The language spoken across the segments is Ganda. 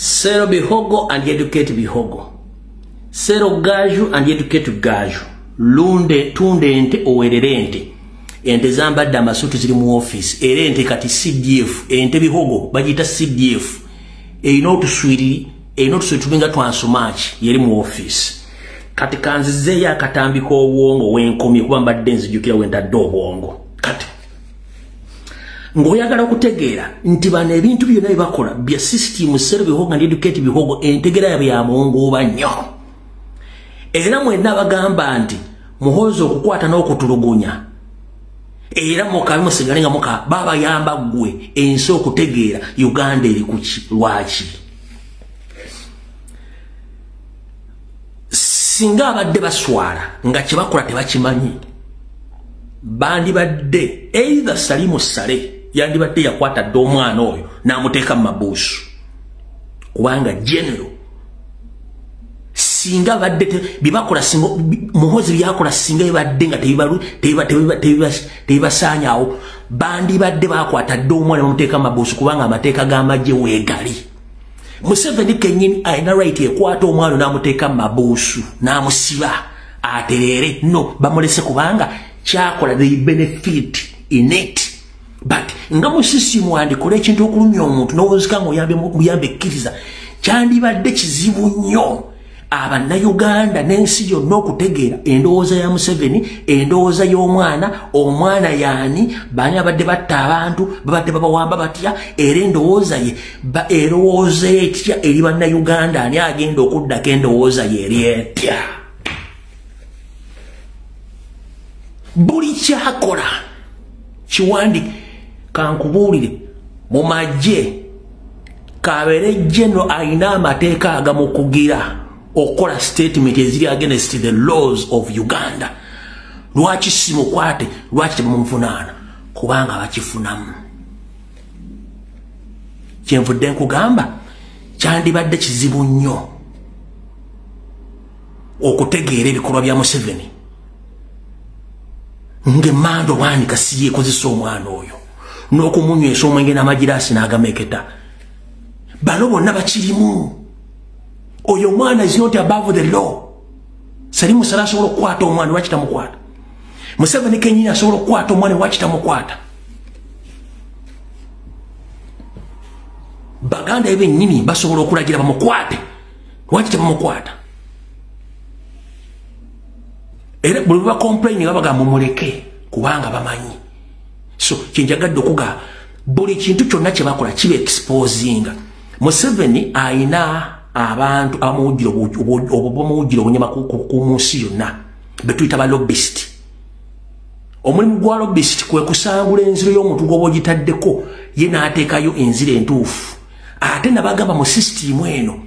Sero bihogo and educate bihogo. Sero gaju and educate gaju. Lunde tunde ente owerere ente. Ente zambadde amasuutu ziri mu office. Era ente kati CDF. Ente bihogo bagita CDF. Erina otuswiri tulinga twansumaaki yeri mu office. Kati kanzizeeyo akatambika obwongo wenkomye kuba mbadde nzijukira wentadde obwongo. Kati ng'oyagala okutegeera nti bano ebintu byonna bakola bya system Sero bihogo and educate bihogo entegera yabwe ya mwongooba nnyo. Era mwenna bagamba nti Muhoozi okukwata n'okutulugunya. Era mukabe musigale nga muka baba yamba gwe ensi okutegeera Uganda eri kuki lwaki. Singa abadde baswala nga kibakola tebakimanyi. Bandi badde either Salimu Sale yandibadde yakwata ddo omwana oyo n'amuteeka mu mabuusu. Kubanga general singa badde bibakola singa Muhoozi byakola singa badde nga tebibasaanyaawo bandi badde bakwata ddo omwana n'amuteeka mu mabuusu kubanga amateeka g'amagye weegali. Museveni kenyini alina right ekwata omwana n'amuteeka mu mabuusu n'amusiba atereere. No, bamulese kubanga kyakola they benefit in it. But nga mu system wandikola ekintu okulumya omuntu n'owozika ng'oyambe ekkiriza kyandibadde kizibu nnyo Abannayuganda n'ensi yonna okutegeera endowooza ya Museveni, endowooza y'omwana, omwana yaani, baani abadde batta abantu, babadde babawamba batya, era endowooza ye erowooza etya eri Bannayuganda, ani agenda okuddako endowooza ye eri etya. Buli kyakola kiwandike. Kankubuulire mu magye Kabere General alina amateeka agamukugira okola statement eziri against the laws of Uganda. Lwaki simukwate, lwaki tebamumuvunaana? Kubanga bakifunamu. Kyenvudde nkugamba kyandibadde kizibu nnyo okutegeera ebikolwa bya Museveni ng'emmanda owanika si yeekozesa omwana oyo n'okumunywesa omwenge n'amagiraasi n'agameketa. Bano bonna bakirimu. Oyo mwana is not above the law. Salimu Sale asobola okukwata omwana lwaki tamukwata? Museveni kenyini asobola okukwata omwana lwaki tamukwata? Baganda bennyini basobola okulagira bamukwate lwaki tebamukwata? Era buli lwa complain babagamba mumuleke kubanga bamanyi. So kyenjagadde okugamba buli kintu kyonna kye bakola kibe exposinga. Museveni ayina abantu amawujire obunyama ku munsi yonna betuyita ba lobbyist. Omulimu gwa lobbyist kwe kusangula enziro y'omuntu gwoba ogitaddeko ye n'ateekayo enziro entuufu. Ate nabagamba mu system eno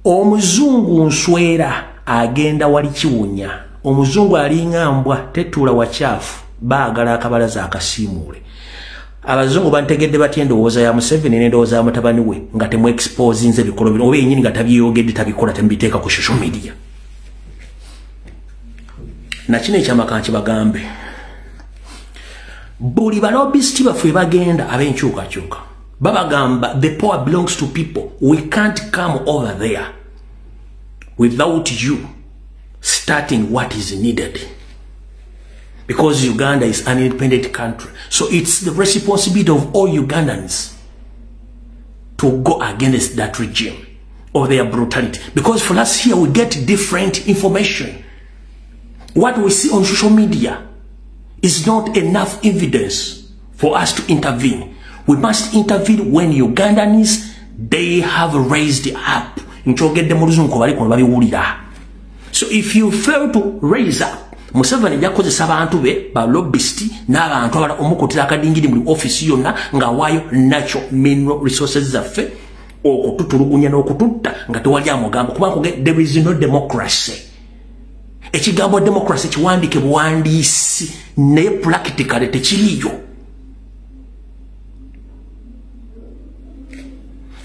omuzungu nswera agenda wali kiwunya. Omuzungu alinga mbwa tetuula wacaafu baagala akabalaza akasiimuule. Abazungu bantegedde batya endowooza ya Museveni n'endowooza ya mutabani we nga temu expose nze bikolo bino oba yennyini nga tabyeyogedde tabikola temubiteeka ku social media. Nakino ekyamaka nkibagambe buli balobisiti baffe bagenda ab'enkyukakyuka babagamba the power belongs to people. We can't come over there without you starting what is needed. Because Uganda is an independent country. So it's the responsibility of all Ugandans to go against that regime or their brutality. Because for us here, we get different information. What we see on social media is not enough evidence for us to intervene. We must intervene when Ugandans, they have raised up. So if you fail to raise up, Museveni yakozesa abantu be ba lobbyist n'abantu abala omukutira akadingiri mu office yonna nga wayo natural mineral resources zaffe okututulugunya n'okututta nga tewali amugamba kubanga there is no democracy. Ekigambo democracy kiwandike buwandiisi naye practically tekiriyo.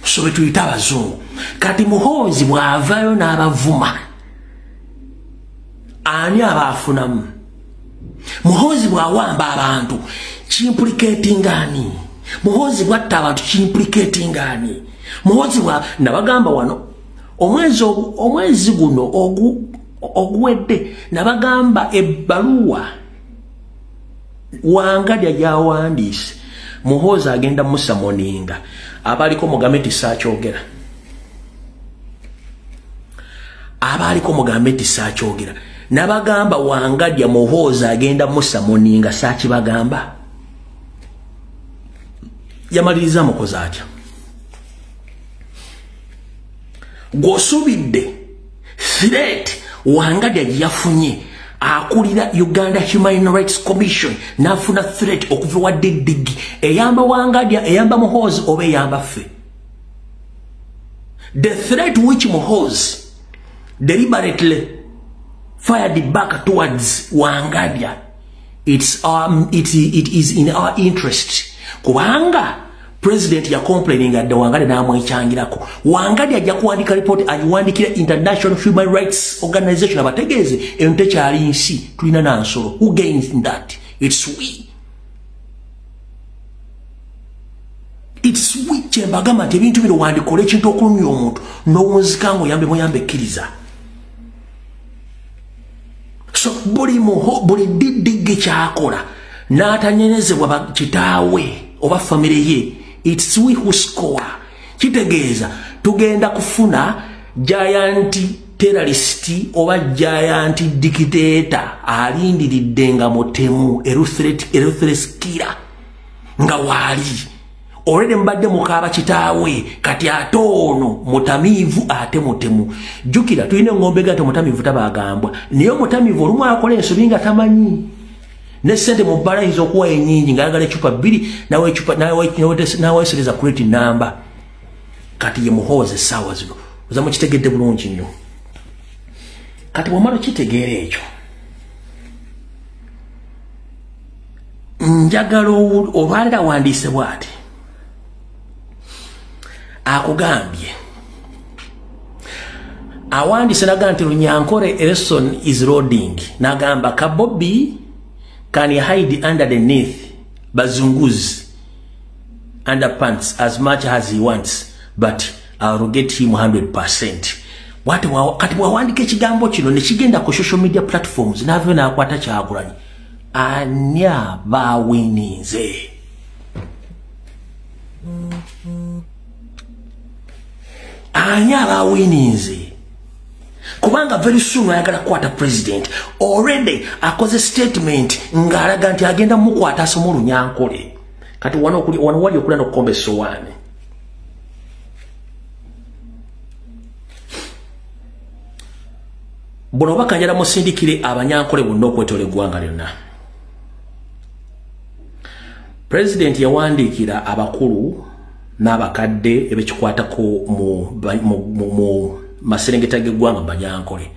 So betuyita abazungu kati Muhoozi bw'avaayo n'abavuma ani abafunamu. Muhoozi bw'awamba abantu kimplicating ani? Muhoozi bwatta abantu kimplicating ani? Muhozi wa nabagamba wano omwezi guno oguwedde nabagamba ebbaluwa Wangadya yawandiise Muhozi agenda Musa Moninga abaliko mugameti sakyogera nabagamba Wangadya Muhozi agenda Musa Moninga sakibagamba yamaliriza mukozi atya gosubidde threat Wangadya yafunye akulira Uganda Human Rights Commission nafuna threat okuva wa Didigi eyamba Wangadya eyamba Muhozi oba eyamba ffe. The threat which Muhozi deliberately fired back towards Wangadya, it is in our interest. Kubanga President ya complaining at the Wangadya na mwichangirako. Wangadya ajja kuandika report ajiwandikira International Human Rights Organization abategeze entecha alinsi tulina nansolo. Who gains in that? It's we. It's we chembagama tebintu bino wandikole kintu okulumya omuntu n'owunzikango yambe kkiriza. So buli Didigi kyakola n'atanyerezebwa kitaawe oba family ye. It's we who score. Kitegeeza tugenda kufuna giant terrorist oba giant dictator alindiridde nga mutemu ruthless killer nga wali already mbadde mukaba kitaawe kati atono mutamivu ate mutemu jukira tuyine ngombe gato mutamivu tabagambwa niyo mutamivu olumu akola ensobi nga tamanyi ne sente mu bala hizo kuwa enyingi ngayagala chupa 2 nawe sereza create number kati ye Muhozi sawa zino uzamu kitegedde bulungi nnyo kati wamalo kitegeera ekyo njagalo obalira wandiise bwati akugambye awandise naga nti Runyankore election is loading nagamba Kabobi can hide underneath Bazunguzi underpants as much as he wants, but I'll get him 100%. Kati wawandike ekigambo kino ne kigenda ku social media platforms navyo nakwata Kyagulanyi anya bawininze kubanga very soon ayagala kwata president already akoze statement ngalaga nti agenda mukwata asomo Runyankore kati wano wali okulana okukomba essowaani buno bakanjala musindikire Abanyankole bonna okwetola eggwanga lyonna. President yawandikira abakulu n'abakadde ebekikwatako mu maserengeta g'eggwanga Banyankole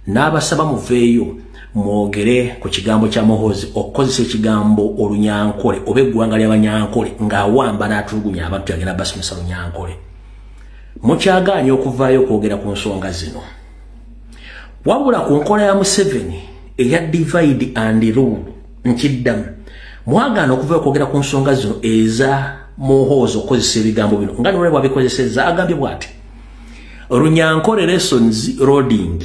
n'abasaba muveeyo mwogere ku kigambo kya Muhozi okukozesa ekigambo Olunyankole oba eggwanga ly'Abanyankole ng'awamba n'atulugunya abantu yagenda basomesa Lunyankole. Mukyagaanye okuvaayo okwogera ku nsonga zino wabula ku nkola ya Museveni eya divide and rule nkiddamu mwagaana okuvaayo okwogera ku nsonga zino eza Muhozi okukozesa ebigambo bino nga nolwe bwabikozesezza agambye bw'ati Runyankore lessons loading.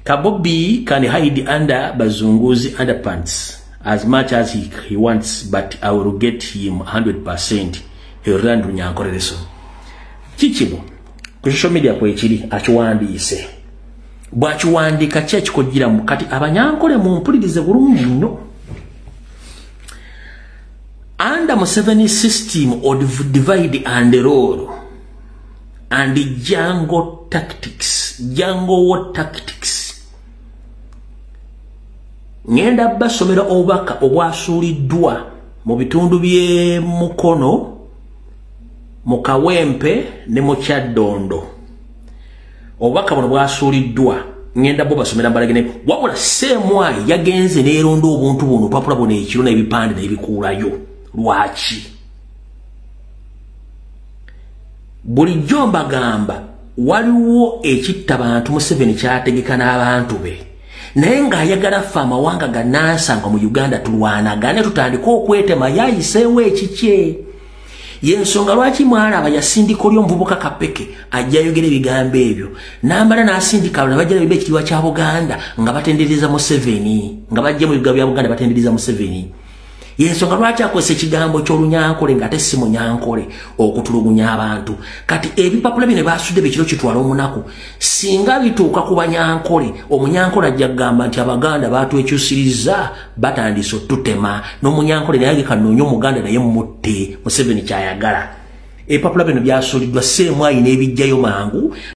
Kabobi can hide under Bazunguzi underpants as much as he wants, but I will get him 100%. He will run Runyankore lesson. Kikino ku social media kwekiri akiwandiise bwakiwandika kyekikogira mu kati Abanyankole mumpulirize bulungi nnyo. Under Museveni system of divide and rule and jungle war tactics ngenda basomera obubaka obwasuuliddwa mu bitundu bye Mukono mu Kawempe ne mu Kyaddondo. Obubaka buno bwasuuliddwa ngenda bo basomera mbalagene wabula Ssemwali yagenze neeronda obuntu buno papula buno ekiro n'ebipande n'ebikuulayo lwaki bulijjo mbagamba waliwo ekitta bantu Museveni kyategeka n'abantu be naye ng'ayagala ffe amawanga gannansanga mu Uganda tulwanagane tutandika okwetema yayiseewo ekikye yensonga lwaki mwalaba yasindika oli omuvubuka Kapeke ajja ayogera ebigambo ebyo n'amala n'asindika abalala bajja nebba ekitiibwa kya Buganda nga batendereza Museveni nga bajja mu bigambo bya Buganda batendereza Museveni yensonga lwaki akozesa ekigambo ky'olunyankole ng'ate si munyankole okutulugunya abantu kati ebipapula bino basudde bekiro kitwala omunaku singa bituuka ku banyankole omunyankole ajja kugamba nti Abaganda batwekyusiriza batandise otutema n'omunyankole naye ageka noonya Omuganda naye mutte Museveni kyayagala ebipapula bino byasuuliddwa seemu ayina ebijjayo mangu